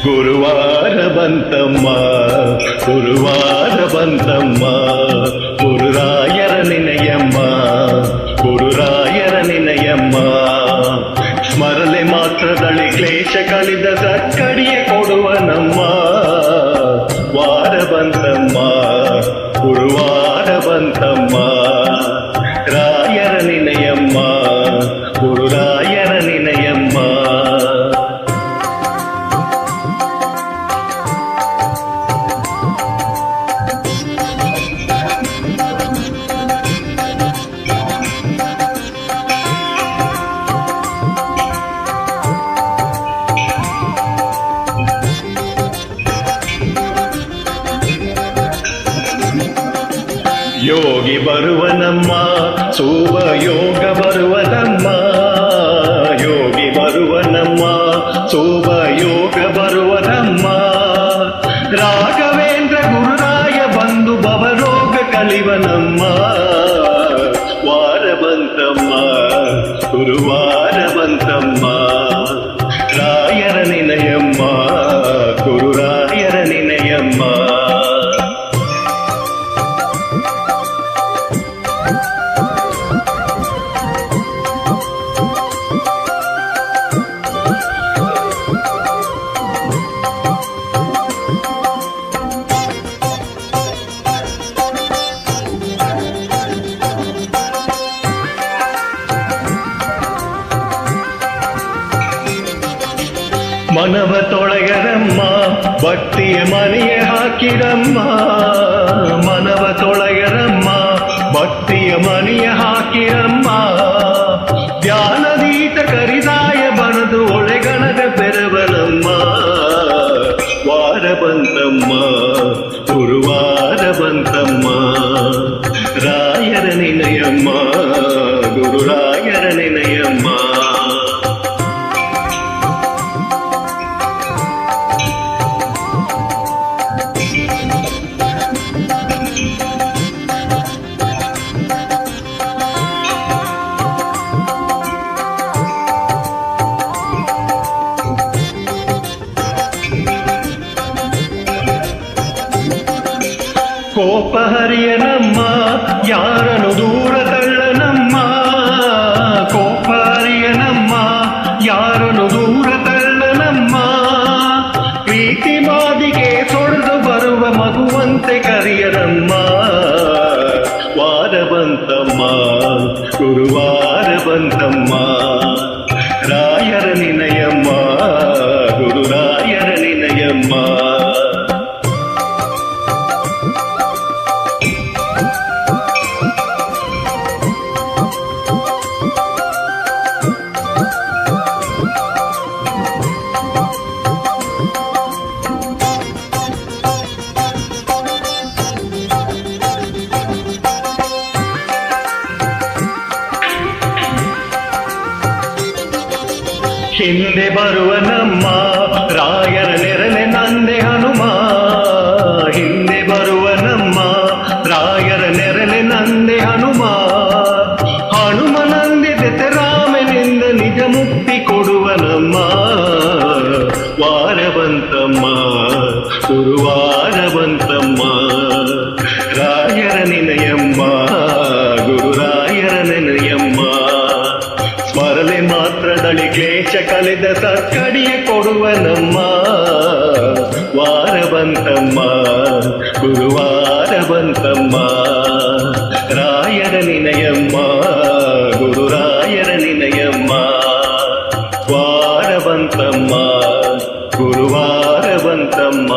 ಗುರುವಾರ ಬಂತಮ್ಮ ಗುರುವಾರ ಬಂತಮ್ಮ ಗುರುರಾಯರ ನಿನಯಮ್ಮ ಗುರುರಾಯರ ನಿನಯಮ್ಮ ಸ್ಮರಲೆ ಮಾತ್ರದಲ್ಲಿ ಕ್ಲೇಶ ಕಲಿದ ಸಕ್ಕಡಿಯ ಕೊಡುವನಮ್ಮ ವಾರ ಬಂತಮ್ಮ ಗುರುವಾರ ಬಂತಮ್ಮ ರಾಯರ ನಿನಯಮ್ಮ ಗುರುರಾಯರ ನಿನಯಮ್ಮ ಯೋಗಿ ಬರುವನಮ್ಮ ಶುಭ ಯೋಗ ಬರುವನಮ್ಮ ಯೋಗಿ ಬರುವನಮ್ಮ ಶುಭ ಯೋಗ ಬರುವನಮ್ಮ ರಾಘವೇಂದ್ರ ಗುರುರಾಯ ಬಂದು ಭವರೋಗ ಕಲಿವನಮ್ಮ ವಾರ ಬಂತಮ್ಮ ಗುರುವಾರ ಬಂತಮ್ಮ ರಾಯರ ನಿನಯಮ್ಮ ಗುರುರಾಯರ ನಿನಯಮ್ಮ ಮನವ ತೊಳಗರಮ್ಮ ಭಕ್ತಿಯ ಮನೆಯ ಹಾಕಿರಮ್ಮ ಮನವ ತೊಳಗರಮ್ಮ ಭಕ್ತಿಯ ಮನೆಯ ಹಾಕಿರಮ್ಮ ಧ್ಯಾನದೀತ ಕರಿದಾಯ ಬನದು ಒಳೆಗಣದ ಬೆರವನಮ್ಮ ವಾರ ಬಂತಮ್ಮ ಗುರುವಾರ ಬಂತಮ್ಮ ರಾಯರ ನಿನಯಮ್ಮ ಗುರುರಾಯರ ನಿನಯಮ್ಮ ಕೋಪ ಹರಿಯನಮ್ಮ ಯಾರನು ದೂರ ತಳ್ಳನಮ್ಮ ಕೋಪ ಹರಿಯನಮ್ಮ ಯಾರನು ದೂರ ತಳ್ಳನಮ್ಮ ಪ್ರೀತಿ ಮಾದಿಗೆ ತೊಳೆದು ಬರುವ ಮಗುವಂತೆ ಕರಿಯನಮ್ಮ ವಾರ ಬಂತಮ್ಮ ಗುರುವಾರ ಬಂತಮ್ಮ ರಾಯರ ನಿನಯಮ್ಮ ಗುರುರಾಯರ ನಿನಯಮ್ಮ ಹಿಂದೆ ಬರುವನಮ್ಮ ರಾಯರ ನೆರಳೆ ನಂದೆ ಹನುಮ ಹಿಂದೆ ಬರುವನಮ್ಮ ರಾಯರ ನೆರಳೆ ನಂದೆ ಹನುಮ ಹನುಮನಂದಿದೆ ರಾಮನಿಂದ ನಿಜ ಮುಕ್ತಿ ಕೊಡುವನಮ್ಮ ವಾರ ಬಂತಮ್ಮ ಗುರುವಾರ ಬಂತಮ್ಮ ರಾಯರ ನಿನಯಮ್ಮ ಗುರುರಾಯರ ನಿನಯಮ್ಮ ಸ್ಮರಲೆ ಮಾತ್ರದಲ್ಲಿ ಕ್ಲೇಶ ಕಲಿದ ಸಕ್ಕಡಿಯ ಕೊಡುವನಮ್ಮ ವಾರ ಬಂತಮ್ಮ ಗುರುವಾರ ಬಂತಮ್ಮ ರಾಯರ ನಿನಯಮ್ಮ ಗುರುರಾಯರ ನಿನಯಮ್ಮ ವಾರ ಬಂತಮ್ಮ ಗುರುವಾರ ಬಂತಮ್ಮ